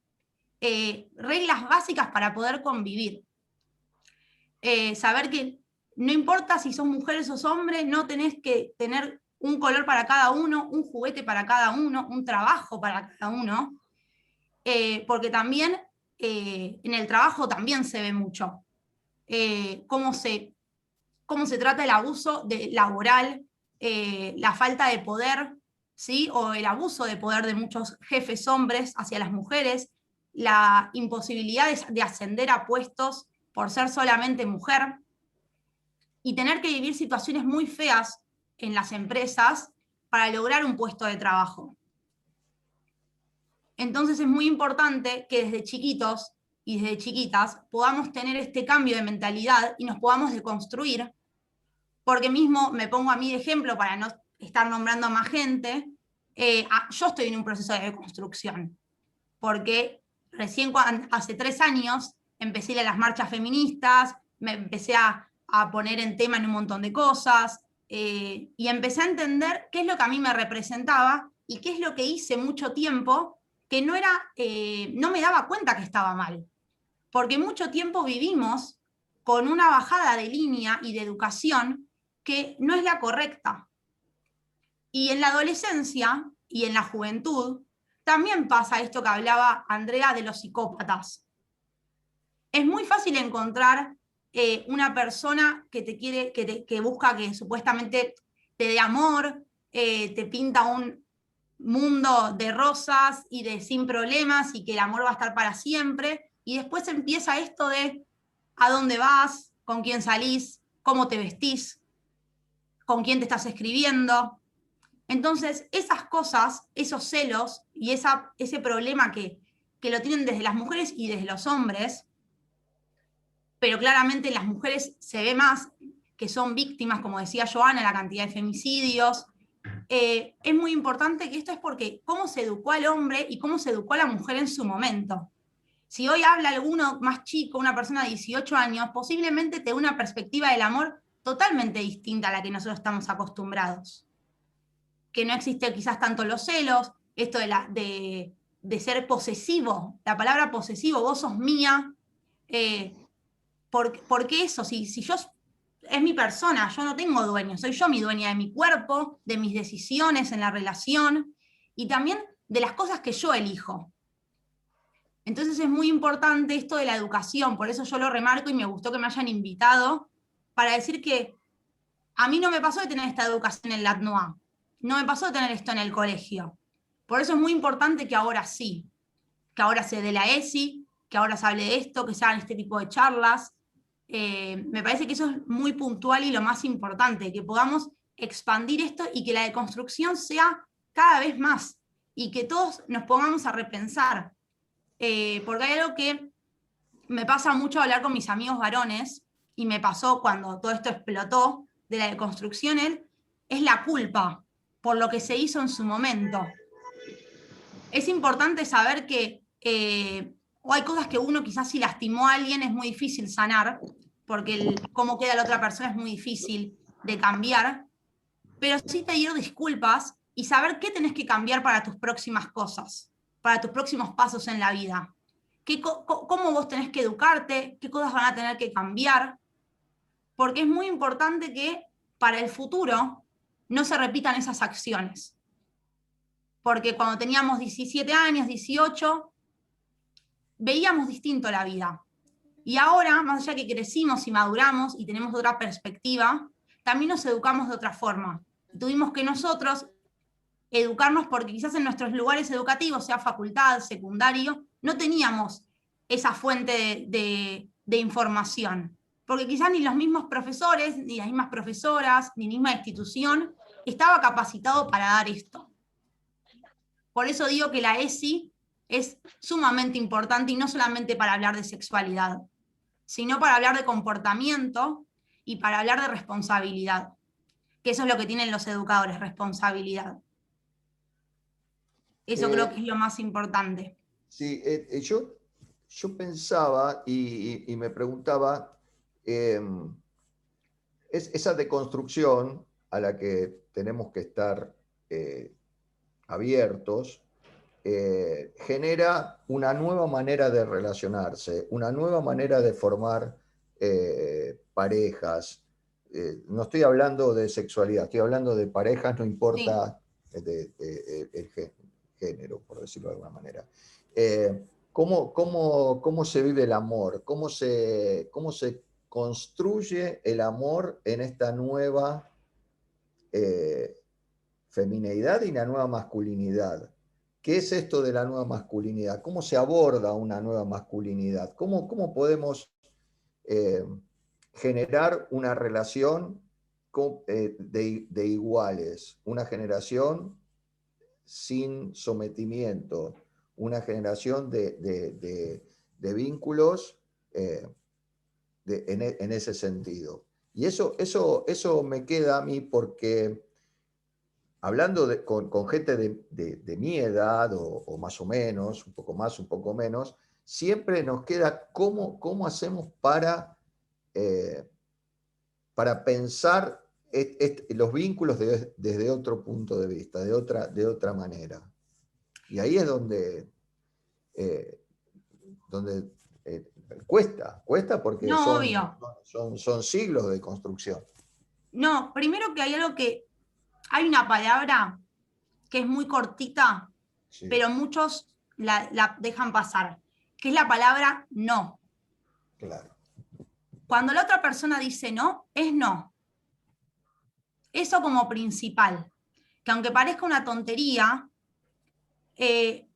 reglas básicas para poder convivir. Saber que no importa si son mujeres o hombres, no tenés que tener un color para cada uno, un juguete para cada uno, un trabajo para cada uno, porque también en el trabajo también se ve mucho cómo se trata el abuso laboral, la falta de poder, ¿sí? O el abuso de poder de muchos jefes hombres hacia las mujeres, la imposibilidad de ascender a puestos por ser solamente mujer, y tener que vivir situaciones muy feas en las empresas para lograr un puesto de trabajo. Entonces es muy importante que desde chiquitos y desde chiquitas podamos tener este cambio de mentalidad y nos podamos deconstruir, porque mismo me pongo a mí de ejemplo para no estar nombrando a más gente, yo estoy en un proceso de deconstrucción, porque recién hace 3 años empecé a ir a las marchas feministas, me empecé a poner en tema en un montón de cosas, y empecé a entender qué es lo que a mí me representaba y qué es lo que hice mucho tiempo que no me daba cuenta que estaba mal. Porque mucho tiempo vivimos con una bajada de línea y de educación que no es la correcta. Y en la adolescencia y en la juventud también pasa esto que hablaba Andrea de los psicópatas. Es muy fácil encontrar una persona que te quiere, que busca que supuestamente te dé amor, te pinta un mundo de rosas y de sin problemas y que el amor va a estar para siempre, y después empieza esto de a dónde vas, con quién salís, cómo te vestís, con quién te estás escribiendo. Entonces, esas cosas, esos celos y ese problema que lo tienen desde las mujeres y desde los hombres, pero claramente en las mujeres se ve más que son víctimas, como decía Joana, la cantidad de femicidios. Es muy importante que esto es porque cómo se educó al hombre y cómo se educó a la mujer en su momento. Si hoy habla alguno más chico, una persona de 18 años, posiblemente te dé una perspectiva del amor totalmente distinta a la que nosotros estamos acostumbrados. Que no existe quizás tanto los celos, esto de ser posesivo, la palabra posesivo, vos sos mía, porque eso, si yo es mi persona, yo no tengo dueño, soy yo mi dueña de mi cuerpo, de mis decisiones en la relación y también de las cosas que yo elijo. Entonces es muy importante esto de la educación, por eso yo lo remarco y me gustó que me hayan invitado para decir que a mí no me pasó de tener esta educación en la ATNUA, no me pasó de tener esto en el colegio. Por eso es muy importante que ahora sí, que ahora se dé la ESI, que ahora se hable de esto, que se hagan este tipo de charlas. Me parece que eso es muy puntual y lo más importante, que podamos expandir esto y que la deconstrucción sea cada vez más y que todos nos pongamos a repensar. Porque hay algo que me pasa mucho hablar con mis amigos varones, y me pasó cuando todo esto explotó de la deconstrucción, es la culpa por lo que se hizo en su momento. Es importante saber que o hay cosas que uno quizás si lastimó a alguien es muy difícil sanar, porque cómo queda la otra persona es muy difícil de cambiar, pero sí pedir disculpas y saber qué tenés que cambiar para tus próximas cosas, para tus próximos pasos en la vida. Cómo vos tenés que educarte, qué cosas van a tener que cambiar, porque es muy importante que para el futuro no se repitan esas acciones. Porque cuando teníamos 17 años, 18, veíamos distinto la vida. Y ahora, más allá que crecimos y maduramos y tenemos otra perspectiva, también nos educamos de otra forma. Tuvimos que nosotros educarnos porque quizás en nuestros lugares educativos, sea facultad, secundario, no teníamos esa fuente de información. Porque quizás ni los mismos profesores, ni las mismas profesoras, ni la misma institución estaba capacitado para dar esto. Por eso digo que la ESI es sumamente importante y no solamente para hablar de sexualidad, sino para hablar de comportamiento y para hablar de responsabilidad, que eso es lo que tienen los educadores, responsabilidad. Eso creo que es lo más importante. Sí, yo pensaba y me preguntaba, esa deconstrucción a la que tenemos que estar abiertos, genera una nueva manera de relacionarse, una nueva manera de formar parejas. No estoy hablando de sexualidad, estoy hablando de parejas, no importa el género, por decirlo de alguna manera. ¿Cómo se vive el amor? ¿Cómo se construye el amor en esta nueva femineidad y la nueva masculinidad? ¿Qué es esto de la nueva masculinidad? ¿Cómo se aborda una nueva masculinidad? ¿Cómo podemos generar una relación de iguales? Una generación sin sometimiento, una generación de vínculos en ese sentido. Y eso me queda a mí porque hablando con gente de mi edad, o más o menos, un poco más, un poco menos, siempre nos queda cómo hacemos para pensar los vínculos desde otro punto de vista, de otra manera. Y ahí es donde cuesta porque No, son siglos de construcción. No, primero que hay algo que, hay una palabra que es muy cortita, sí, pero muchos la dejan pasar, que es la palabra no. Claro. Cuando la otra persona dice no, es no. Eso como principal, que aunque parezca una tontería, el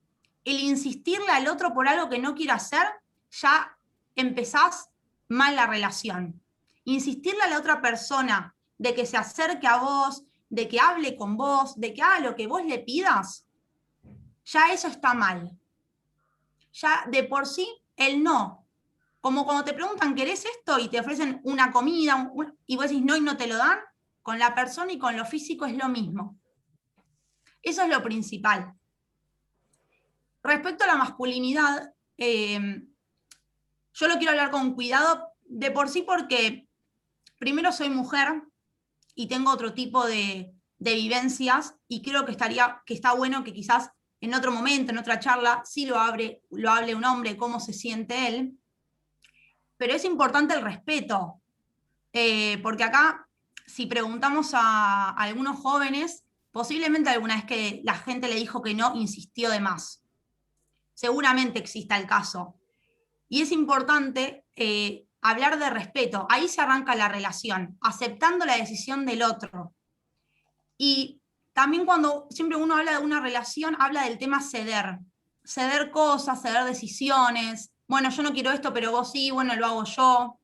insistirle al otro por algo que no quiere hacer, ya empezás mal la relación. Insistirle a la otra persona de que se acerque a vos, de que hable con vos, de que haga lo que vos le pidas, ya eso está mal. Ya de por sí, el no. Como cuando te preguntan, ¿querés esto? Y te ofrecen una comida, y vos decís no y no te lo dan, con la persona y con lo físico es lo mismo. Eso es lo principal. Respecto a la masculinidad, yo lo quiero hablar con cuidado de por sí porque primero soy mujer y tengo otro tipo de vivencias y creo que está bueno que quizás en otro momento, en otra charla, sí lo hable un hombre, cómo se siente él. Pero es importante el respeto, porque acá, si preguntamos a algunos jóvenes, posiblemente alguna vez que la gente le dijo que no, insistió de más. Seguramente exista el caso. Y es importante hablar de respeto. Ahí se arranca la relación, aceptando la decisión del otro. Y también cuando siempre uno habla de una relación, habla del tema ceder. Ceder cosas, ceder decisiones. Bueno, yo no quiero esto, pero vos sí, bueno, lo hago yo.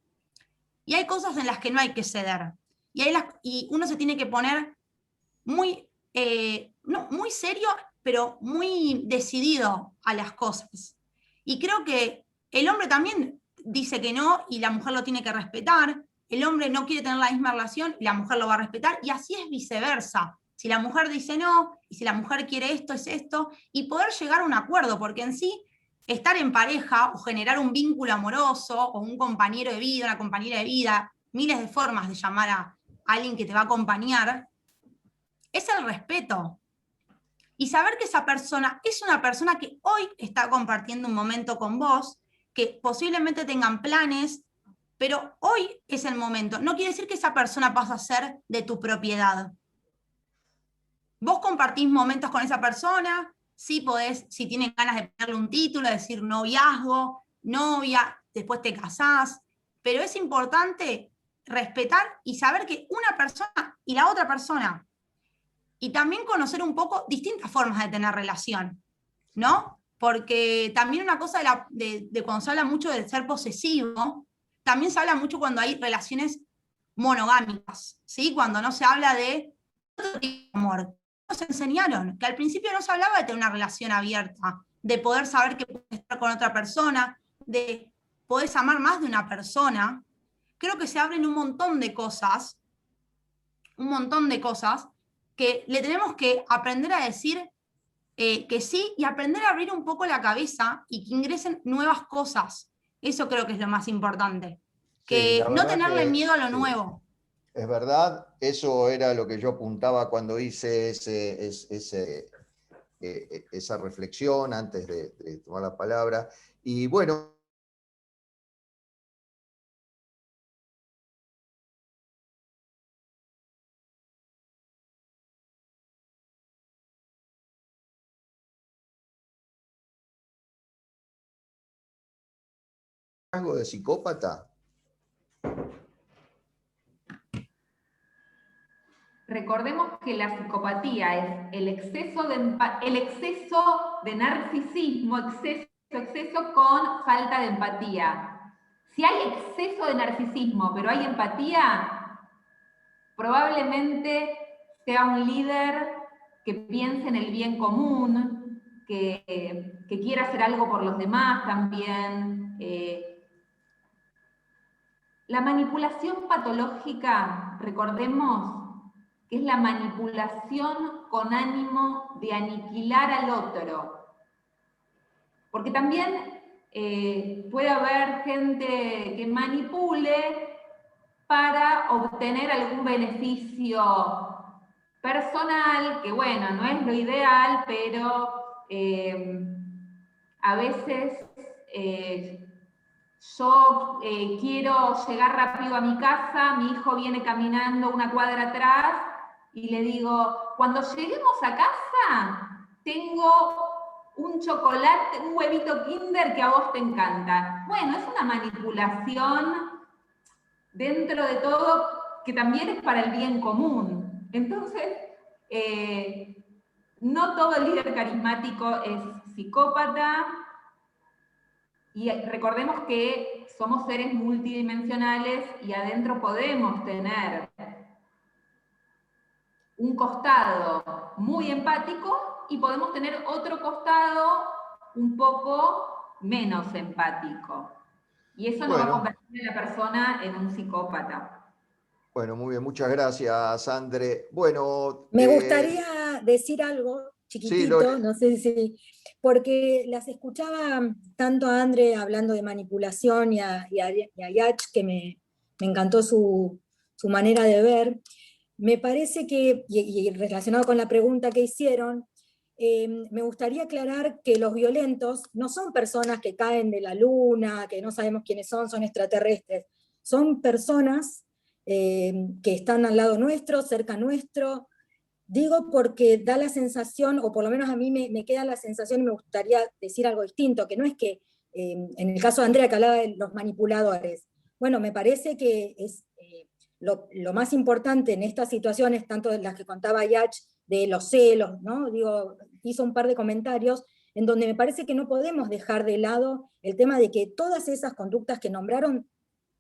Y hay cosas en las que no hay que ceder. Y uno se tiene que poner muy, no, muy serio, pero muy decidido a las cosas. Y creo que el hombre también dice que no y la mujer lo tiene que respetar. El hombre no quiere tener la misma relación y la mujer lo va a respetar. Y así es viceversa. Si la mujer dice no y si la mujer quiere esto, es esto. Y poder llegar a un acuerdo, porque en sí estar en pareja o generar un vínculo amoroso o un compañero de vida, una compañera de vida, miles de formas de llamar a alguien que te va a acompañar, es el respeto. Y saber que esa persona es una persona que hoy está compartiendo un momento con vos, que posiblemente tengan planes, pero hoy es el momento. No quiere decir que esa persona pasa a ser de tu propiedad. Vos compartís momentos con esa persona, sí podés, si tienen ganas de ponerle un título, decir noviazgo, novia, después te casás, pero es importante respetar y saber que una persona y la otra persona, y también conocer un poco distintas formas de tener relación, ¿no? Porque también una cosa de cuando se habla mucho de ser posesivo, también se habla mucho cuando hay relaciones monogámicas, ¿sí? Cuando no se habla de otro tipo de amor. Nos enseñaron que al principio no se hablaba de tener una relación abierta, de poder saber que puedes estar con otra persona, de poder amar más de una persona. Creo que se abren un montón de cosas que le tenemos que aprender a decir que sí y aprender a abrir un poco la cabeza y que ingresen nuevas cosas. Eso creo que es lo más importante. Sí, Que la no verdad tenerle que miedo a lo sí. nuevo. Es verdad, eso era lo que yo apuntaba cuando hice esa reflexión antes de tomar la palabra. Y bueno, algo de psicópata. Recordemos que la psicopatía es el exceso de narcisismo, exceso con falta de empatía. Si hay exceso de narcisismo, pero hay empatía, probablemente sea un líder que piense en el bien común, que quiera hacer algo por los demás también. La manipulación patológica, recordemos, que es la manipulación con ánimo de aniquilar al otro. Porque también puede haber gente que manipule para obtener algún beneficio personal, que bueno, no es lo ideal, pero a veces yo quiero llegar rápido a mi casa, mi hijo viene caminando una cuadra atrás y le digo, cuando lleguemos a casa, tengo un chocolate, un huevito Kinder que a vos te encanta. Bueno, es una manipulación dentro de todo que también es para el bien común. Entonces, no todo líder carismático es psicópata. Y recordemos que somos seres multidimensionales y adentro podemos tener un costado muy empático y podemos tener otro costado un poco menos empático. Y eso no va a convertir a la persona en un psicópata. Bueno, muy bien, muchas gracias, André. Bueno, me gustaría decir algo chiquitito, sí, no sé si, porque las escuchaba tanto a André hablando de manipulación y a Yach, que me encantó su manera de ver. Me parece que, y relacionado con la pregunta que hicieron, me gustaría aclarar que los violentos no son personas que caen de la luna, que no sabemos quiénes son extraterrestres. Son personas que están al lado nuestro, cerca nuestro. Digo porque da la sensación, o por lo menos a mí me queda la sensación, y me gustaría decir algo distinto, que no es que, en el caso de Andrea, que hablaba de los manipuladores, bueno, me parece que es lo más importante en estas situaciones, tanto de las que contaba Yach, de los celos, ¿no? Digo, hizo un par de comentarios en donde me parece que no podemos dejar de lado el tema de que todas esas conductas que nombraron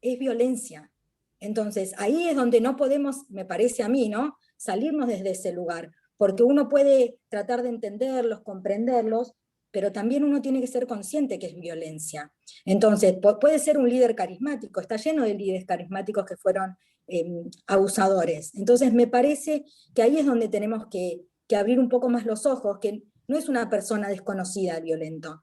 es violencia. Entonces, ahí es donde no podemos, me parece a mí, ¿no?, salirnos desde ese lugar, porque uno puede tratar de entenderlos, comprenderlos, pero también uno tiene que ser consciente que es violencia. Entonces, puede ser un líder carismático, está lleno de líderes carismáticos que fueron abusadores. Entonces, me parece que ahí es donde tenemos que abrir un poco más los ojos, que no es una persona desconocida el violento.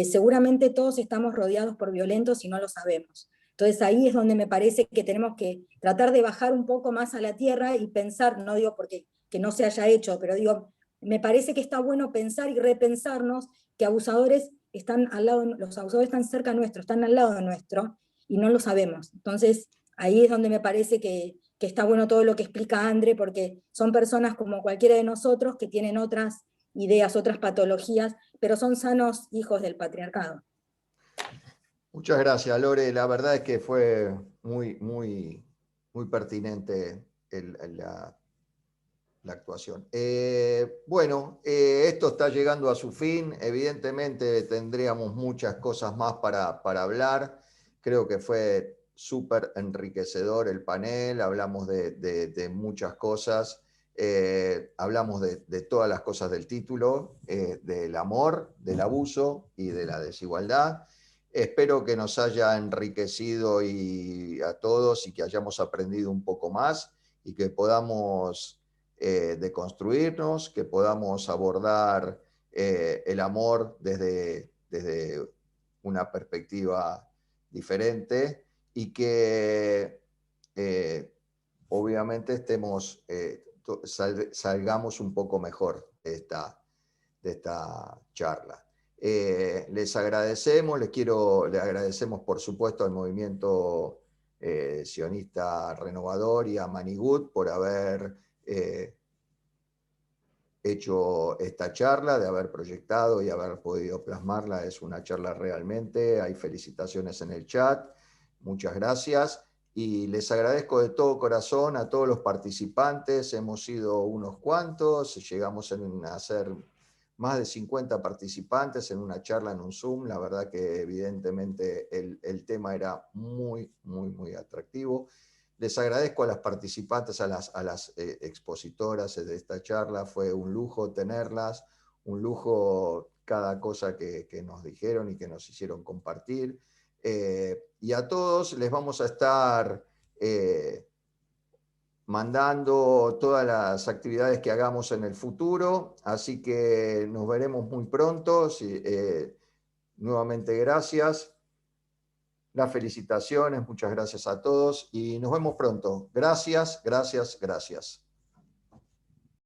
Seguramente todos estamos rodeados por violentos y no lo sabemos. Entonces ahí es donde me parece que tenemos que tratar de bajar un poco más a la tierra y pensar, no digo porque que no se haya hecho, pero digo, me parece que está bueno pensar y repensarnos que abusadores están al lado, los abusadores están cerca nuestro, están al lado nuestro y no lo sabemos. Entonces ahí es donde me parece que está bueno todo lo que explica André, porque son personas como cualquiera de nosotros que tienen otras ideas, otras patologías, pero son sanos hijos del patriarcado. muchas gracias, Lore. La verdad es que fue muy pertinente la actuación. Bueno, esto está llegando a su fin. Evidentemente tendríamos muchas cosas más para hablar. Creo que fue súper enriquecedor el panel. Hablamos de muchas cosas. Hablamos de todas las cosas del título, del amor, del abuso y de la desigualdad. Espero que nos haya enriquecido a todos y que hayamos aprendido un poco más y que podamos deconstruirnos, que podamos abordar el amor desde una perspectiva diferente y que obviamente salgamos un poco mejor de esta charla. Les agradecemos, le agradecemos por supuesto al movimiento sionista renovador y a Manigut por haber hecho esta charla, de haber proyectado y haber podido plasmarla. Es una charla realmente, hay felicitaciones en el chat, muchas gracias. Y les agradezco de todo corazón a todos los participantes, hemos sido unos cuantos, llegamos a ser más de 50 participantes en una charla en un Zoom. La verdad que evidentemente el tema era muy atractivo. Les agradezco a las participantes, a las expositoras de esta charla. Fue un lujo tenerlas, un lujo cada cosa que nos dijeron y que nos hicieron compartir. Y a todos les vamos a estar mandando todas las actividades que hagamos en el futuro, así que nos veremos muy pronto. Nuevamente gracias, las felicitaciones, muchas gracias a todos y nos vemos pronto. Gracias.